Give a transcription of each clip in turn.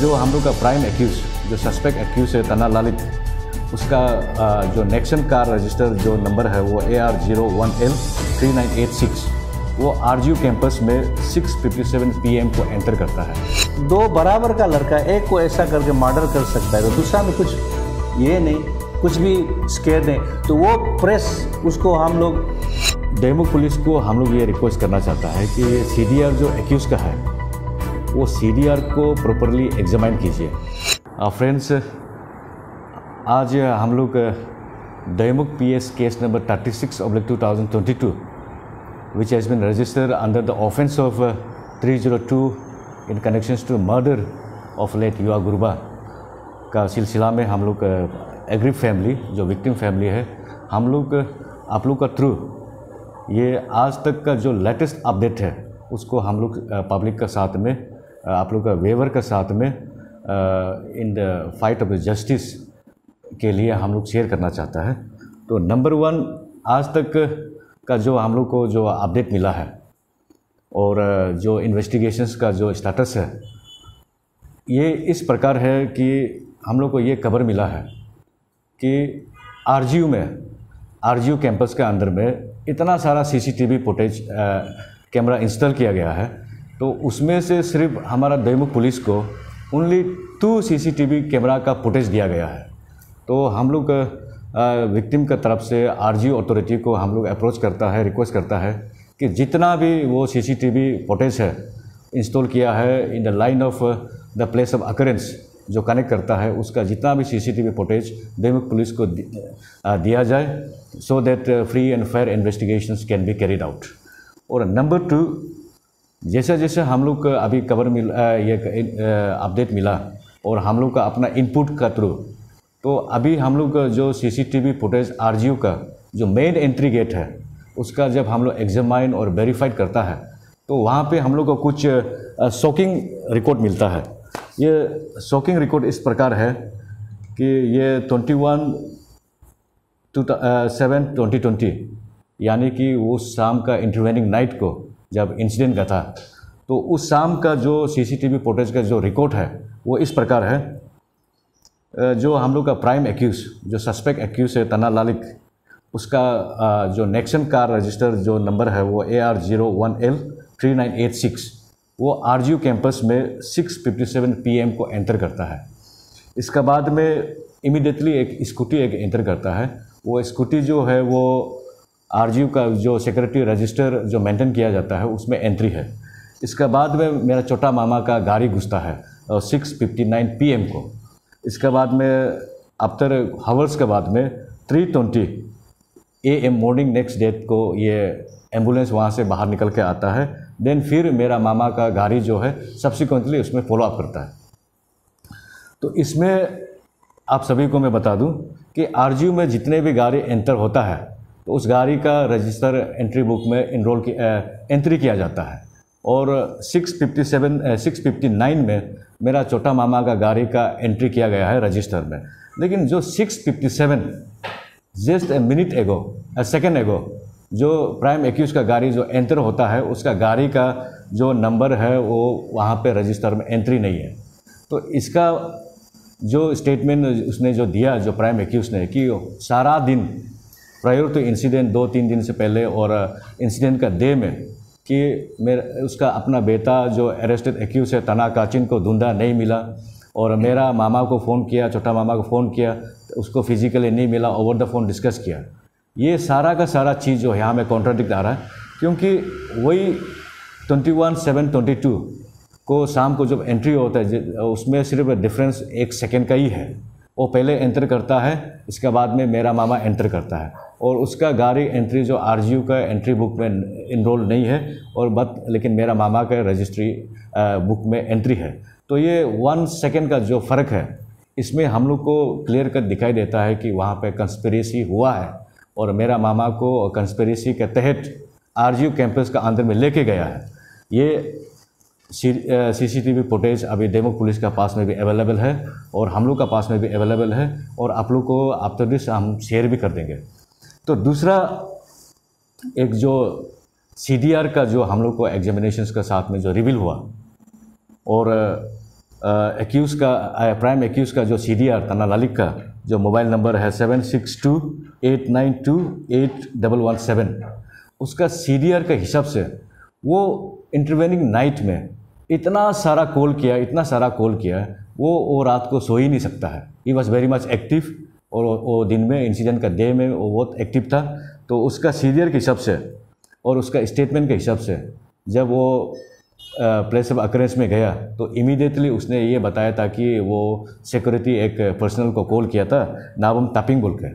जो हम लोग का प्राइम एक्यूज, जो सस्पेक्ट एक्यूज है तना ललित, उसका जो नेक्सन कार रजिस्टर जो नंबर है वो AR01L3986, वो RGU कैंपस में 6:57 PM को एंटर करता है। दो बराबर का लड़का एक को ऐसा करके मर्डर कर सकता है तो दूसरा में कुछ ये नहीं, कुछ भी स्केयर नहीं, तो वो प्रेस उसको हम लोग डेमो पुलिस को हम लोग ये रिक्वेस्ट करना चाहता है कि CDR जो एक्यूज का है वो CDR को प्रॉपरली एग्जामाइन कीजिए। फ्रेंड्स, आज हम लोग demo PS case number 36/2022 which has been registered under the offence of 302 in connections to murder of late युवा गुरबा का सिलसिला में हम लोग एग्रीव फैमिली, जो विक्टिम फैमिली है, हम लोग आप लोग का थ्रू ये आज तक का जो लेटेस्ट अपडेट है उसको हम लोग पब्लिक का साथ में, आप लोग का वेवर का साथ में in the fight of justice के लिए हम लोग शेयर करना चाहता है। तो नंबर 1, आज तक का जो हम लोग को जो अपडेट मिला है और जो इन्वेस्टिगेशंस का जो स्टेटस है, ये इस प्रकार है कि हम लोग को ये खबर मिला है कि RGU कैंपस के अंदर में इतना सारा CCTV फुटेज कैमरा इंस्टॉल किया गया है, तो उसमें से सिर्फ हमारा दैमुख पुलिस को ओनली 2 CCTV कैमरा का फुटेज दिया गया है। तो हम लोग विक्टिम का तरफ से RGU अथॉरिटी को हम लोग अप्रोच करता है, रिक्वेस्ट करता है कि जितना भी वो CCTV फुटेज है इंस्टॉल किया है in the line of the place of occurrence जो कनेक्ट करता है, उसका जितना भी CCTV फुटेज दैमुख पुलिस को दिया जाए, so that free and fair investigations can be carried out. और नंबर 2, जैसे जैसे हम लोग का अभी खबर ये अपडेट मिला और हम लोग का अपना इनपुट का थ्रू, तो अभी हम लोग का जो CCTV फुटेज RGU का जो मेन एंट्री गेट है उसका जब हम लोग एग्जामाइन और वेरीफाइड करता है तो वहाँ पे हम लोग को कुछ शॉकिंग रिकॉर्ड मिलता है। ये शॉकिंग रिकॉर्ड इस प्रकार है कि ये 21/7/2020 यानी कि वो शाम का इंटरवेनिंग नाइट को जब इंसिडेंट का था, तो उस शाम का जो CCTV फुटेज का जो रिकॉर्ड है वो इस प्रकार है। जो हम लोग का प्राइम एक्यूज, जो सस्पेक्ट एक्यूज है तना ललित, उसका जो नेक्सन कार रजिस्टर जो नंबर है वो AR01L3986, वो RGU कैंपस में 6:57 PM को एंटर करता है। इसका बाद में इमीडिएटली एक स्कूटी एंटर करता है। वो स्कूटी जो है वो RGU का जो सिक्योरिटी रजिस्टर जो मेंटेन किया जाता है उसमें एंट्री है। इसका बाद में मेरा छोटा मामा का गाड़ी घुसता है 6:59 PM को। इसके बाद में आफ्टर हावर्स के बाद में 3:20 AM मॉर्निंग नेक्स्ट डे को ये एम्बुलेंस वहाँ से बाहर निकल के आता है। देन फिर मेरा मामा का गाड़ी जो है सब्सिक्वेंटली उसमें फॉलो अप करता है। तो इसमें आप सभी को मैं बता दूं कि RGU में जितने भी गाड़ी एंटर होता है तो उस गाड़ी का रजिस्टर एंट्री बुक में एंट्री किया जाता है। और 6:59 में मेरा छोटा मामा का गाड़ी का एंट्री किया गया है रजिस्टर में। लेकिन जो 6:57 जस्ट अ सेकेंड एगो जो प्राइम एक्यूज का गाड़ी जो एंटर होता है उसका गाड़ी का जो नंबर है वो वहाँ पे रजिस्टर में एंट्री नहीं है। तो इसका जो स्टेटमेंट उसने जो दिया, जो प्राइम एक्यूज ने, कि सारा दिन प्रायर टू इंसिडेंट 2-3 दिन से पहले और इंसिडेंट का डे में कि मेरा उसका अपना बेटा जो अरेस्टेड एक्यूज है तना काचिन को ढूंढा नहीं मिला, और मेरा मामा को फ़ोन किया, छोटा मामा को फ़ोन किया, उसको फिजिकली नहीं मिला, ओवर द फ़ोन डिस्कस किया। ये सारा का सारा चीज़ जो यहाँ में कॉन्ट्राडिक्ट आ रहा है, क्योंकि वही 21/7/22 को शाम को जब एंट्री होता है उसमें सिर्फ डिफरेंस 1 सेकेंड का ही है। वो पहले एंटर करता है, इसके बाद में मेरा मामा एंटर करता है, और उसका गाड़ी एंट्री जो RGU का एंट्री बुक में इनरोल नहीं है, और लेकिन मेरा मामा का रजिस्ट्री बुक में एंट्री है। तो ये 1 सेकेंड का जो फ़र्क है, इसमें हम लोग को क्लियर कट दिखाई देता है कि वहाँ पे कंस्पिरेसी हुआ है, और मेरा मामा को कंस्पिरेसी के तहत RGU कैंपस का अंदर में लेके गया है। ये CCTV फुटेज अभी डेमो पुलिस का पास में भी अवेलेबल है, और हम लोग का पास में भी अवेलेबल है, और आप लोग को आफ्टर दिस हम शेयर भी कर देंगे। तो दूसरा एक जो CDR का जो हम लोग को एग्जामिनेशंस के साथ में जो रिवील हुआ, और एक्यूज़ का प्राइम एक्यूज़ का जो CDR तन्ना ललिक का जो मोबाइल नंबर है 7628928117, उसका CDR के हिसाब से वो इंटरवेनिंग नाइट में इतना सारा कॉल किया वो रात को सो ही नहीं सकता है। He was very much active, और वो दिन में इंसिडेंट का डे में वो बहुत एक्टिव था। तो उसका CDR के हिसाब से और उसका स्टेटमेंट के हिसाब से जब वो प्लेस ऑफ अकरेंस में गया तो इमीडिएटली उसने ये बताया था कि वो सिक्योरिटी एक पर्सनल को कॉल किया था, नाबम तापिंग बोल के।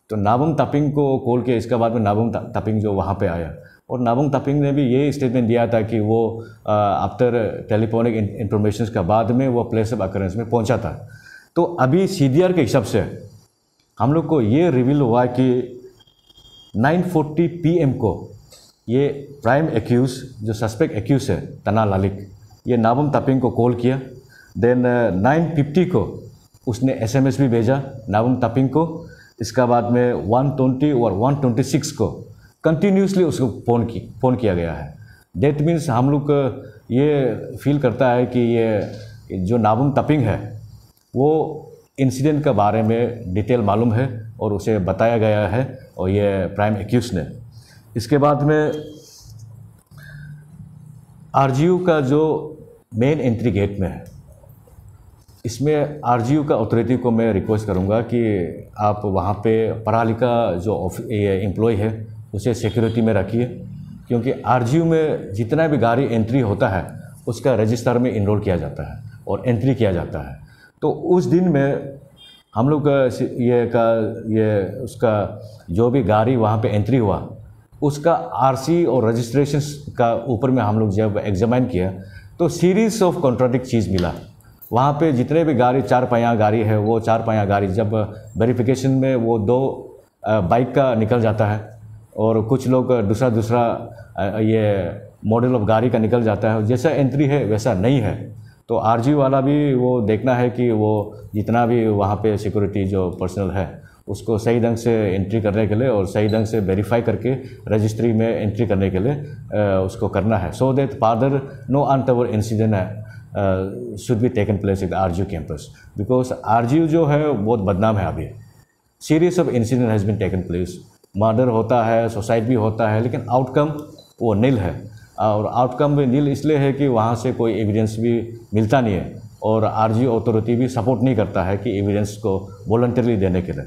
तो नाबम तापिंग को कॉल किया, इसके बाद में नाबम तापिंग जो वहाँ पे आया, और नाबम तापिंग ने भी ये स्टेटमेंट दिया था कि वो आफ्टर टेलीफोनिक इंफॉर्मेशन का बाद में वो प्लेस ऑफ अकरेंस में पहुँचा था। तो अभी CDR के हिसाब से हम लोग को ये रिवील हुआ कि 9:40 PM को ये प्राइम एक्यूज़ जो सस्पेक्ट एक्यूज़ है तन्ना ललिक, ये नाबम तापिंग को कॉल किया। देन 9:50 को उसने SMS भी भेजा नाबम तापिंग को। इसका बाद में 1:20 और 1:26 को कंटिन्यूसली उसको फ़ोन किया गया है। दैट मीन्स हम लोग ये फील करता है कि ये जो नाबम तापिंग है वो इंसिडेंट के बारे में डिटेल मालूम है और उसे बताया गया है, और ये प्राइम एक्यूज़ ने। इसके बाद में RGU का जो मेन एंट्री गेट में है, इसमें RGU का अथॉरिटी को मैं रिक्वेस्ट करूंगा कि आप वहाँ पे पढ़ा लिखा जो एम्प्लॉय है उसे सिक्योरिटी में रखिए, क्योंकि RGU में जितना भी गाड़ी एंट्री होता है उसका रजिस्टर में इनरोल किया जाता है और एंट्री किया जाता है। तो उस दिन में हम लोग उसका जो भी गाड़ी वहाँ पे एंट्री हुआ उसका RC और रजिस्ट्रेशन का ऊपर में हम लोग जब एग्जामिन किया तो सीरीज़ ऑफ कॉन्ट्राडिक्ट चीज़ मिला। वहाँ पे जितने भी गाड़ी 4 पहिया गाड़ी है, वो 4 पहिया गाड़ी जब वेरिफिकेशन में वो 2 बाइक का निकल जाता है, और कुछ लोग दूसरा ये मॉडल ऑफ गाड़ी का निकल जाता है। जैसा एंट्री है वैसा नहीं है। तो RGU वाला भी वो देखना है कि वो जितना भी वहाँ पे सिक्योरिटी जो पर्सनल है उसको सही ढंग से एंट्री करने के लिए और सही ढंग से वेरीफाई करके रजिस्ट्री में एंट्री करने के लिए उसको करना है, so that further no untoward incident should be taken place in RGU campus, because RGU जो है बहुत बदनाम है। अभी series of incident has been taken place, murder होता है, सुसाइड भी होता है, लेकिन आउटकम वो नील है। और आउटकम भी नील इसलिए है कि वहाँ से कोई एविडेंस भी मिलता नहीं है, और RGU अथॉरिटी भी सपोर्ट नहीं करता है कि एविडेंस को वॉलंटरली देने के लिए।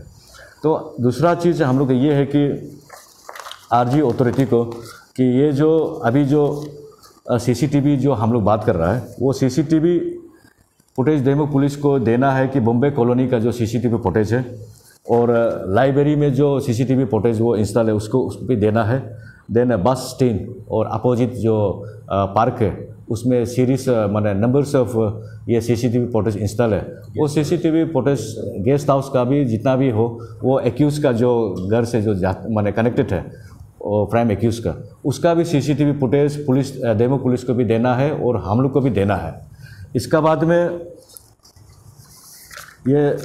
तो दूसरा चीज़ हम लोग ये है कि RGU अथॉरिटी को कि ये जो अभी जो CCTV जो हम लोग बात कर रहा है वो CCTV फुटेज डेमो पुलिस को देना है कि बॉम्बे कॉलोनी का जो CCTV फुटेज है और लाइब्रेरी में जो CCTV फुटेज वो इंस्टॉल है उसको भी देना है। देन बस स्टैंड और अपोजिट जो पार्क है उसमें सीरीज माने नंबर्स ऑफ ये CCTV फुटेज इंस्टॉल है। वो CCTV फुटेज गेस्ट हाउस का भी जितना भी हो वो एक्यूज़ का जो घर से जो माने कनेक्टेड है और प्राइम एक्यूज़ का उसका भी CCTV footage police demo police को भी देना है और हम लोग को भी देना है। इसका बाद में ये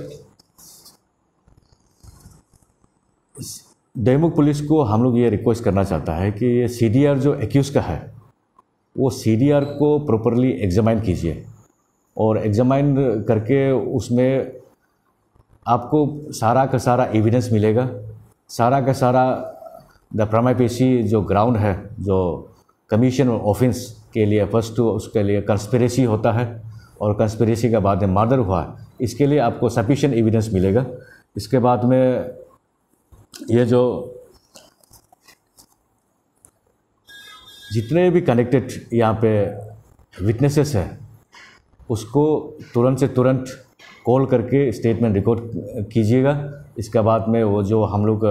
डेमो पुलिस को हम लोग ये रिक्वेस्ट करना चाहता है कि ये CDR जो एक्यूज़ का है वो CDR को प्रॉपरली एग्जामाइन कीजिए, और एग्जामाइन करके उसमें आपको सारा का सारा एविडेंस मिलेगा, सारा का सारा द प्राइमा फेसी जो ग्राउंड है जो कमीशन ऑफेंस के लिए फर्स्ट टू उसके लिए कंस्पिरेसी होता है, और कंस्पिरेसी के बाद में मर्डर हुआ, इसके लिए आपको सफिशिएंट एविडेंस मिलेगा। इसके बाद में ये जो जितने भी कनेक्टेड यहाँ पे विटनेसेस है उसको तुरंत से तुरंत कॉल करके स्टेटमेंट रिकॉर्ड कीजिएगा। इसके बाद में वो जो हम लोग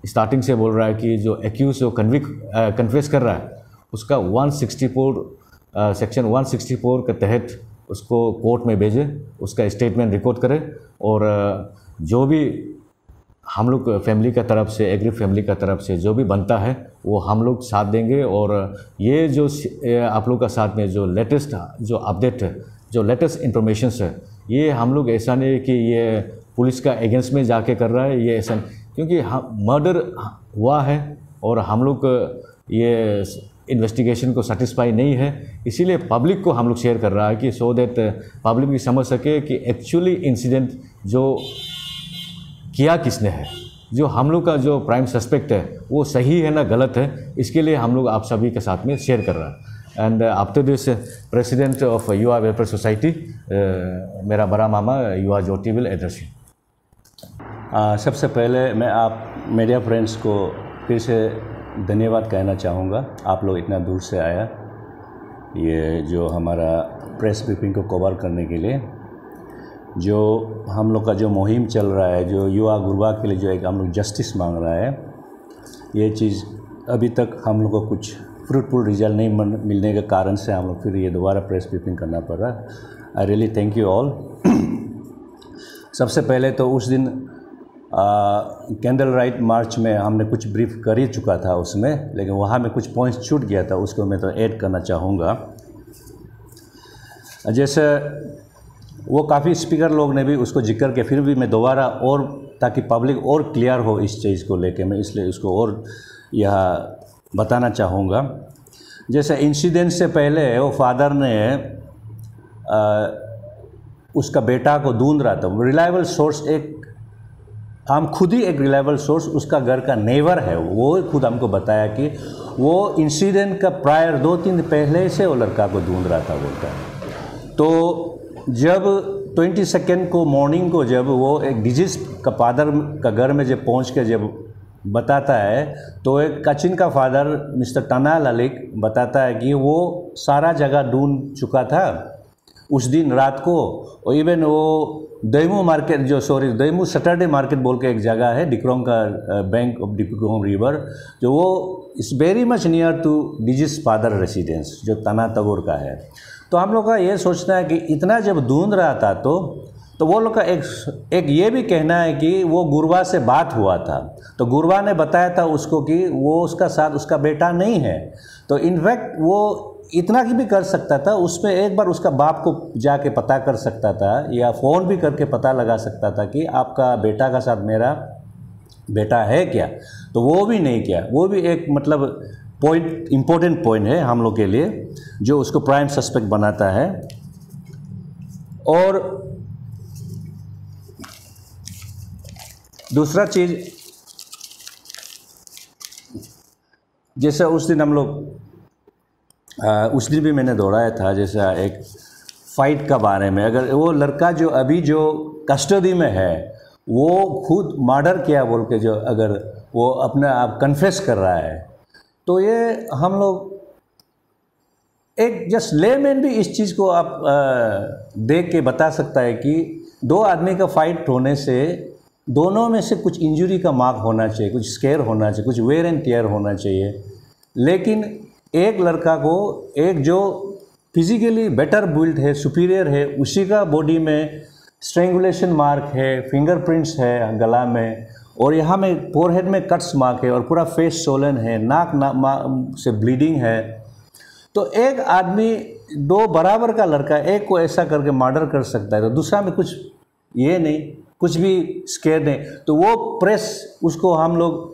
स्टार्टिंग से बोल रहा है कि जो एक्यूज जो कन्फेस कर रहा है उसका 164 सेक्शन 164 के तहत उसको कोर्ट में भेजे, उसका स्टेटमेंट रिकॉर्ड करें, और जो भी हम लोग फैमिली का तरफ से एग्री फैमिली का तरफ से जो भी बनता है वो हम लोग साथ देंगे। और ये जो आप लोग का साथ में जो लेटेस्ट जो अपडेट है, जो लेटेस्ट इंफॉर्मेशन है, ये हम लोग ऐसा नहीं है कि ये पुलिस का एगेंस्ट में जाके कर रहा है, ये ऐसा क्योंकि मर्डर हुआ है और हम लोग ये इन्वेस्टिगेशन को सेटिस्फाई नहीं है, इसीलिए पब्लिक को हम लोग शेयर कर रहा है कि सो दैट पब्लिक भी समझ सके कि एक्चुअली इंसिडेंट जो किया किसने है, जो हम लोग का जो प्राइम सस्पेक्ट है वो सही है ना गलत है, इसके लिए हम लोग आप सभी के साथ में शेयर कर रहा है। And after this president of युवा वेलफेयर सोसाइटी मेरा बड़ा मामा युवा ज्योति विल एड्रेस यू। सबसे पहले मैं आप मीडिया फ्रेंड्स को फिर से धन्यवाद कहना चाहूँगा। आप लोग इतना दूर से आया ये जो हमारा प्रेस ब्रीफिंग को कवर करने के लिए, जो हम लोग का जो मुहिम चल रहा है, जो युवा गुरबा के लिए जो एक हम लोग जस्टिस मांग रहा है, ये चीज़ अभी तक हम लोग को कुछ फ्रूटफुल रिजल्ट नहीं मिलने के कारण से हम लोग फिर ये दोबारा प्रेस ब्रीफिंग करना पड़ रहा है। I really thank you all. सबसे पहले तो उस दिन कैंडल राइट मार्च में हमने कुछ ब्रीफ कर ही चुका था उसमें, लेकिन वहाँ में कुछ पॉइंट्स छूट गया था, उसको मैं तो ऐड करना चाहूँगा। जैसे वो काफ़ी स्पीकर लोग ने भी उसको जिक्र किया, फिर भी मैं दोबारा और ताकि पब्लिक और क्लियर हो इस चीज़ को लेके, मैं इसलिए उसको और यह बताना चाहूँगा। जैसे इंसिडेंट से पहले वो फादर ने उसका बेटा को ढूंढ रहा था, रिलायबल सोर्स एक हम खुद ही एक रिलायबल सोर्स उसका घर का नेबर है, वो खुद हमको बताया कि वो इंसिडेंट का प्रायर 2-3 दिन पहले से वो लड़का को ढूंढ रहा था बोलता है। तो जब 22 को मॉर्निंग को जब वो एक डिजीज का फादर का घर में जब पहुंच के जब बताता है, तो एक कचिन का फादर मिस्टर टना ललिक बताता है कि वो सारा जगह ढूंढ चुका था उस दिन रात को। और इवन वो दैमू मार्केट दैमू सैटरडे मार्केट बोल के एक जगह है डिक्रोंग का बैंक ऑफ डिक्रोंग रिवर, जो वो is very much near to डिजिस फादर रेसिडेंस जो तना तगोर का है। तो हम लोग का ये सोचना है कि इतना जब ढूंढ रहा था तो वो लोग का एक ये भी कहना है कि वो गुरबा से बात हुआ था, तो गुरबा ने बताया था उसको कि वो उसका साथ उसका बेटा नहीं है। तो इनफैक्ट वो इतना की भी कर सकता था, उसमें एक बार उसका बाप को जाके पता कर सकता था या फ़ोन भी करके पता लगा सकता था कि आपका बेटा का साथ मेरा बेटा है क्या। तो वो भी नहीं किया। वो भी एक मतलब पॉइंट इम्पोर्टेंट पॉइंट है हम लोग के लिए, जो उसको प्राइम सस्पेक्ट बनाता है। और दूसरा चीज़, जैसे उस दिन हम लोग उस दिन भी मैंने दोहराया था, जैसा एक फ़ाइट का बारे में, अगर वो लड़का जो अभी जो कस्टडी में है वो खुद मर्डर किया बोल के जो अगर वो अपने आप कन्फेस कर रहा है, तो ये हम लोग एक जस्ट लेमैन भी इस चीज़ को आप देख के बता सकता है कि दो आदमी का फाइट होने से दोनों में से कुछ इंजरी का मार्क होना चाहिए, कुछ स्केयर होना चाहिए, कुछ वेयर एंड टियर होना चाहिए। लेकिन एक लड़का को एक जो फिजिकली बेटर बिल्ड है, सुपीरियर है, उसी का बॉडी में स्ट्रेंगुलेशन मार्क है, फिंगरप्रिंट्स है गला में, और यहाँ में फोरहेड में कट्स मार्क है, और पूरा फेस सोलन है, नाक से ब्लीडिंग है। तो एक आदमी दो बराबर का लड़का एक को ऐसा करके मर्डर कर सकता है, तो दूसरा में कुछ ये नहीं, कुछ भी स्केयर नहीं। तो वो प्रेस उसको हम लोग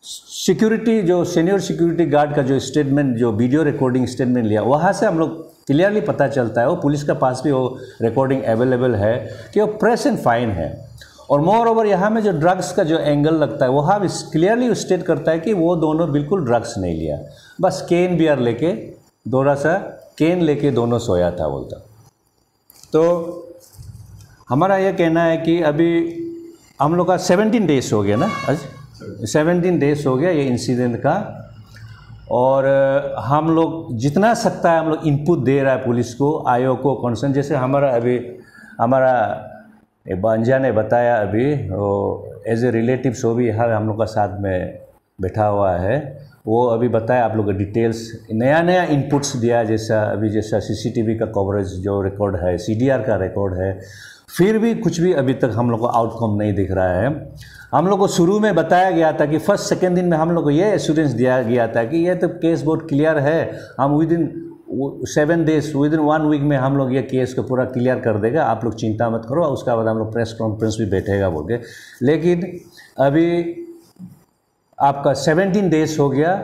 सिक्योरिटी जो सीनियर सिक्योरिटी गार्ड का जो स्टेटमेंट, जो वीडियो रिकॉर्डिंग स्टेटमेंट लिया, वहाँ से हम लोग क्लियरली पता चलता है, वो पुलिस के पास भी वो रिकॉर्डिंग अवेलेबल है कि वो प्रेस एंड फाइन है। और मोर ओवर यहाँ में जो ड्रग्स का जो एंगल लगता है, वहाँ भी क्लियरली स्टेट करता है कि वो दोनों बिल्कुल ड्रग्स नहीं लिया, बस केन बियर लेके थोड़ा सा केन लेके दोनों सोया था बोलता। तो हमारा ये कहना है कि अभी हम लोग का 17 डेज हो गया ना, आज 17 डेज हो गया ये इंसिडेंट का, और हम लोग जितना सकता है हम लोग इनपुट दे रहा है पुलिस को, आयोग को, कंसर्न। जैसे हमारा अभी हमारा बांजा ने बताया अभी, वो एज ए रिलेटिव सो भी यहाँ हम लोग का साथ में बैठा हुआ है, वो अभी बताया आप लोग को डिटेल्स, नया इनपुट्स दिया, जैसा अभी जैसा सीसीटीवी का कवरेज जो रिकॉर्ड है, सीडीआर का रिकॉर्ड है, फिर भी कुछ भी अभी तक हम लोग को आउटकम नहीं दिख रहा है। हम लोग को शुरू में बताया गया था कि फर्स्ट सेकेंड दिन में हम लोग को ये एश्योरेंस दिया गया था कि ये तो केस बहुत क्लियर है, हम within 7 days within 1 week में हम लोग ये केस को पूरा क्लियर कर देगा, आप लोग चिंता मत करो, उसके बाद हम लोग प्रेस कॉन्फ्रेंस भी बैठेगा बोल के। लेकिन अभी आपका 17 डेज हो गया,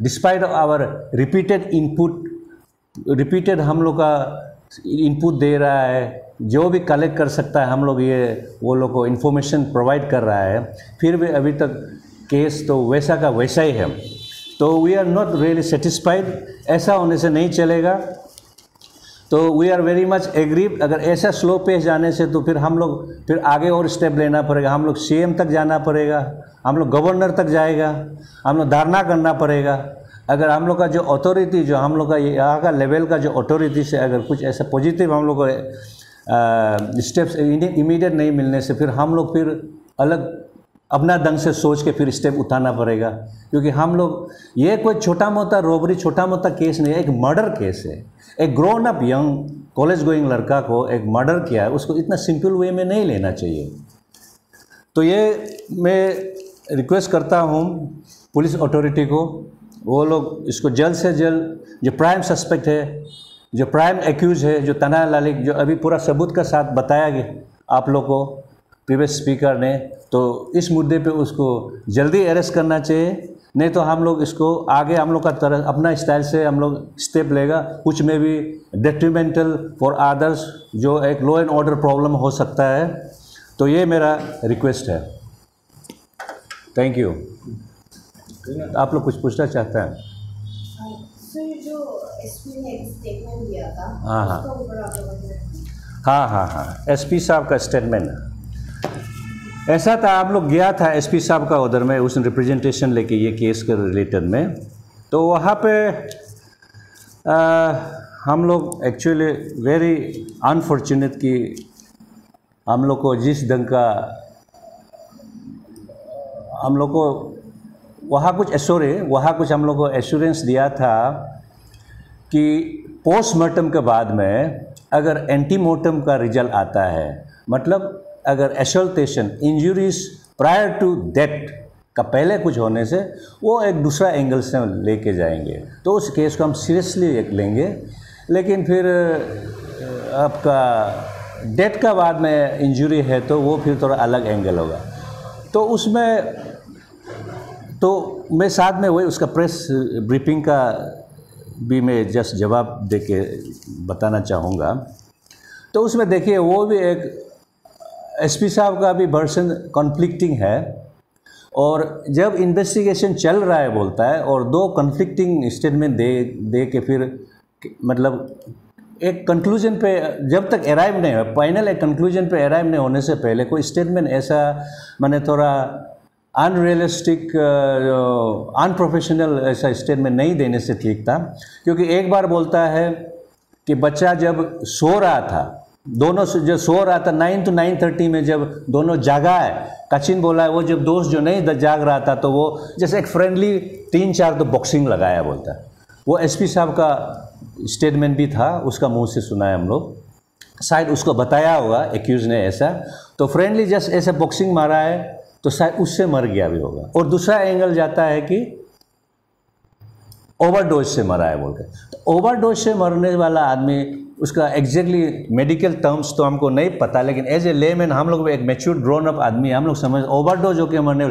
डिस्पाइट आवर रिपीटेड हम लोग का इनपुट दे रहा है, जो भी कलेक्ट कर सकता है हम लोग ये वो लोग को इन्फॉर्मेशन प्रोवाइड कर रहा है, फिर भी अभी तक केस तो वैसा का वैसा ही है। तो we are not really satisfied, ऐसा होने से नहीं चलेगा। तो we are very much agree, अगर ऐसा स्लो पेस जाने से तो फिर हम लोग फिर आगे और स्टेप लेना पड़ेगा, हम लोग सीएम तक जाना पड़ेगा, हम लोग गवर्नर तक जाएगा, हम लोग धरना करना पड़ेगा। अगर हम लोग का जो अथॉरिटी, जो हम लोग का यहाँ का लेवल का जो अथॉरिटी से अगर कुछ ऐसा पॉजिटिव हम लोग को स्टेप्स इमीडिएट नहीं मिलने से फिर हम लोग फिर अलग अपना ढंग से सोच के फिर स्टेप उठाना पड़ेगा। क्योंकि हम लोग ये कोई छोटा मोटा रॉबरी, छोटा मोटा केस नहीं है, एक मर्डर केस है। एक grown up young college going लड़का को एक मर्डर किया है, उसको इतना सिंपल वे में नहीं लेना चाहिए। तो ये मैं रिक्वेस्ट करता हूँ पुलिस अथॉरिटी को, वो लोग इसको जल्द से जल्द, जो प्राइम सस्पेक्ट है, जो प्राइम एक्यूज है, जो तन्हा लालिक, जो अभी पूरा सबूत का साथ बताया गया आप लोग को प्रीवियस स्पीकर ने, तो इस मुद्दे पे उसको जल्दी अरेस्ट करना चाहिए। नहीं तो हम लोग इसको आगे हम लोग का तरह अपना स्टाइल से हम लोग स्टेप लेगा, कुछ में भी डेट्रीमेंटल फॉर अदर्स, जो एक लॉ एंड ऑर्डर प्रॉब्लम हो सकता है। तो ये मेरा रिक्वेस्ट है। Thank you. आप लोग कुछ पूछना चाहते हैं? सर, जो एसपी ने स्टेटमेंट दिया था, हाँ उसका ऊपर आप लोग हाँ, एसपी साहब का स्टेटमेंट ऐसा था। आप लोग गया था एसपी साहब का उधर में, उसने रिप्रेजेंटेशन लेके ये केस के रिलेटेड में, तो वहाँ पे हम लोग एक्चुअली वेरी अनफॉर्चुनेट कि हम लोग को जिस ढंग का हम लोग को वहाँ कुछ हम लोग को एश्योरेंस दिया था कि पोस्टमार्टम के बाद में अगर एंटीमोर्टम का रिजल्ट आता है, मतलब अगर असल्टेशन इंजरीज प्रायर टू डेथ का पहले कुछ होने से, वो एक दूसरा एंगल से लेके जाएंगे, तो उस केस को हम सीरियसली लेंगे। लेकिन फिर आपका डेथ का बाद में इंजरी है तो वो फिर थोड़ा अलग एंगल होगा। तो उसमें तो मैं साथ में वही उसका प्रेस ब्रीफिंग का भी मैं जस्ट जवाब दे के बताना चाहूँगा। तो उसमें देखिए वो भी एक एसपी साहब का भी वर्जन कॉन्फ्लिक्टिंग है, और जब इन्वेस्टिगेशन चल रहा है बोलता है, और दो कॉन्फ्लिक्टिंग स्टेटमेंट दे के फिर मतलब एक कंक्लूजन पे जब तक अराइव नहीं हो, फाइनल एक कंक्लूजन पे अराइव नहीं होने से पहले कोई स्टेटमेंट ऐसा मैंने थोड़ा अनरियलिस्टिक अनप्रोफेशनल ऐसा स्टेटमेंट नहीं देने से ठीक था। क्योंकि एक बार बोलता है कि बच्चा जब सो रहा था, दोनों जो सो रहा था 9 to 9:30 में जब दोनों जागा है, कचिन बोला है वो जब दोस्त जो नहीं जाग रहा था तो वो जैसे एक फ्रेंडली 3-4 तो बॉक्सिंग लगाया बोलता है। वो एसपी साहब का स्टेटमेंट भी था, उसका मुंह से सुना है हम लोग, शायद उसको बताया होगा एक्यूज ने ऐसा, तो फ्रेंडली जस्ट ऐसे बॉक्सिंग मारा है तो शायद उससे मर गया भी होगा। और दूसरा एंगल जाता है कि ओवरडोज से मरा है बोलकर। तो ओवरडोज से मरने वाला आदमी, उसका एग्जैक्टली मेडिकल टर्म्स तो हमको नहीं पता, लेकिन एज ए लेमैन हम लोग एक मैच्योर ग्रोन अप आदमी है, हम लोग समझ ओवरडोज होके मरने,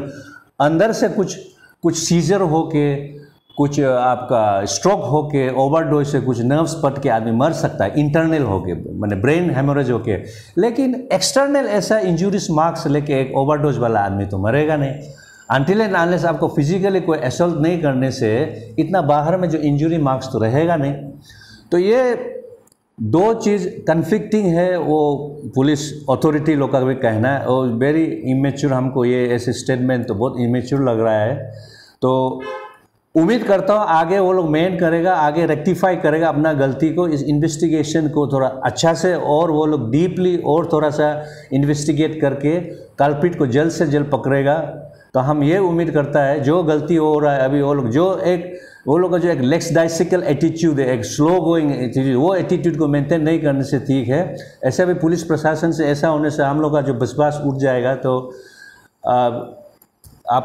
अंदर से कुछ सीजर होके, कुछ आपका स्ट्रोक होके, ओवरडोज से कुछ नर्व्स पट के आदमी मर सकता है, इंटरनल होके माने ब्रेन हेमोरेज होके। लेकिन एक्सटर्नल ऐसा इंजुरीज मार्क्स लेके एक ओवरडोज वाला आदमी तो मरेगा नहीं, अनटिल एंड अनलेस आपको फिजिकली कोई असल्ट नहीं करने से इतना बाहर में जो इंजुरी मार्क्स तो रहेगा नहीं। तो ये दो चीज़ कन्फ्लिक्टिंग है, वो पुलिस अथॉरिटी लोग का भी कहना है, और वेरी इमेच्योर हमको ये ऐसे स्टेटमेंट तो बहुत इमेच्योर लग रहा है। तो उम्मीद करता हूँ आगे वो लोग मेन करेगा, आगे रेक्टिफाई करेगा अपना गलती को, इस इन्वेस्टिगेशन को थोड़ा अच्छा से और वो लोग डीपली और थोड़ा सा इन्वेस्टिगेट करके कल्प्रिट को जल्द से जल्द पकड़ेगा। तो हम ये उम्मीद करता है जो गलती हो रहा है अभी, वो लोग का जो एक लेक्स डाइसिकल एटीट्यूड है, एक स्लो गोइंग एटीट्यूड, वो एटीट्यूड को मेंटेन नहीं करने से ठीक है। ऐसा भी पुलिस प्रशासन से ऐसा होने से हम लोग का जो विश्वास उठ जाएगा। तो आप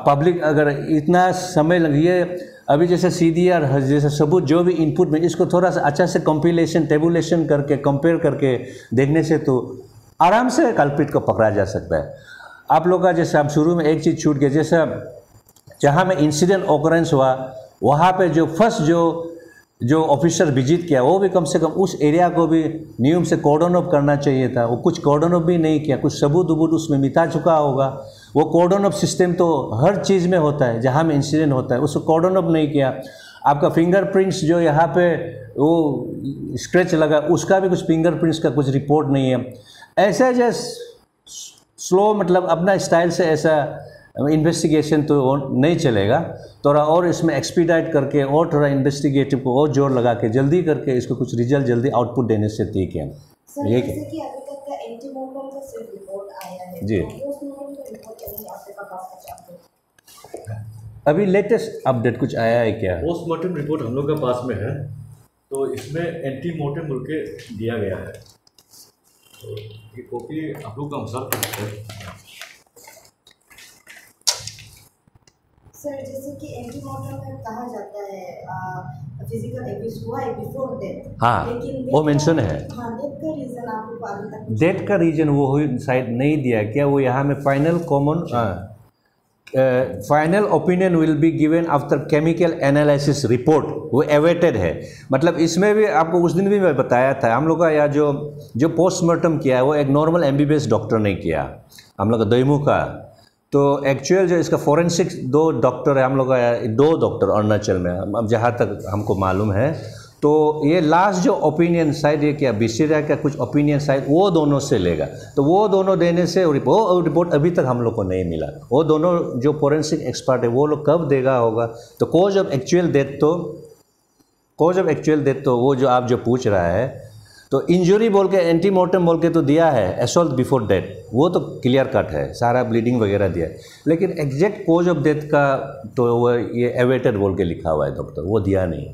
पब्लिक अगर इतना समय लगिए, अभी जैसे CDR जैसे सबूत जो भी इनपुट में, इसको थोड़ा सा अच्छा से कंपिलेशन टेबुलेशन करके कंपेयर करके देखने से तो आराम से कल्प्रिट को पकड़ा जा सकता है। आप लोग का जैसे आप शुरू में एक चीज़ छूट गया, जैसा जहाँ में इंसिडेंट ऑकरेंस हुआ वहाँ पे जो फर्स्ट जो ऑफिसर विजिट किया वो भी कम से कम उस एरिया को भी नियम से कॉर्डन ऑफ करना चाहिए था। वो कुछ कॉर्डन ऑफ भी नहीं किया, कुछ सबूत वबूत उसमें मिटा चुका होगा। वो कॉर्डन ऑफ सिस्टम तो हर चीज़ में होता है, जहाँ में इंसिडेंट होता है उसको कॉर्डन ऑफ नहीं किया। आपका फिंगरप्रिंट्स जो यहाँ पे वो स्क्रैच लगा उसका भी कुछ फिंगरप्रिंट्स का कुछ रिपोर्ट नहीं है। ऐसा जस्ट स्लो मतलब अपना स्टाइल से ऐसा इन्वेस्टिगेशन तो नहीं चलेगा। थोड़ा और इसमें एक्सपीडाइट करके और थोड़ा इन्वेस्टिगेटिव को और जोर लगा के जल्दी करके इसको कुछ रिजल्ट जल्दी आउटपुट देने से ठीक है। सर जैसे कि अभी तक का एंटीमोर्टम का सिर्फ रिपोर्ट आया है, जी। तो पोस्टमार्टम का रिपोर्ट नहीं आपके पास कुछ अपडेट? अभी लेटेस्ट अपडेट कुछ आया है क्या? पोस्टमार्टम रिपोर्ट हम लोग के पास में है, तो इसमें एंटीमोर्टम बोल के दिया गया है। तो ये कॉपी आप लोग का अनुसार सर जैसे कि एंटीमोर्टम में कहा जाता है फिजिकल एब्यूज हुआ है बिफोर डेथ, हाँ, लेकिन वो मेंशन है। हाँ, डेथ का रीजन आपको अभी तक डेथ का रीजन वो शायद नहीं दिया क्या? वो यहाँ में final opinion will be given after chemical analysis report, वो अवेटेड है। मतलब इसमें भी आपको उस दिन भी मैं बताया था, हम लोग का या जो पोस्टमार्टम किया है वो एक नॉर्मल MBBS डॉक्टर ने किया, हम लोग का दैमू का। तो एक्चुअल जो इसका फोरेंसिक 2 डॉक्टर है, हम लोग का 2 डॉक्टर अरुणाचल में, अब जहाँ तक हमको मालूम है। तो ये लास्ट जो ओपिनियन शायद ये क्या बीसीआर का कुछ ओपिनियन शायद वो दोनों से लेगा, तो वो दोनों देने से वो रिपोर्ट अभी तक हम लोग को नहीं मिला। वो दोनों जो फोरेंसिक एक्सपर्ट है वो लोग कब देगा होगा। तो कॉज ऑफ एक्चुअल डेथ तो वो जो आप जो पूछ रहा है, तो इंजरी बोल के एंटीमोर्टम बोल के तो दिया है, असॉल्ट बिफोर डेथ वो तो क्लियर कट है, सारा ब्लीडिंग वगैरह दिया है। लेकिन एग्जैक्ट कॉज ऑफ डेथ का तो वो ये अवेटेड बोल के लिखा हुआ है डॉक्टर, वो दिया नहीं।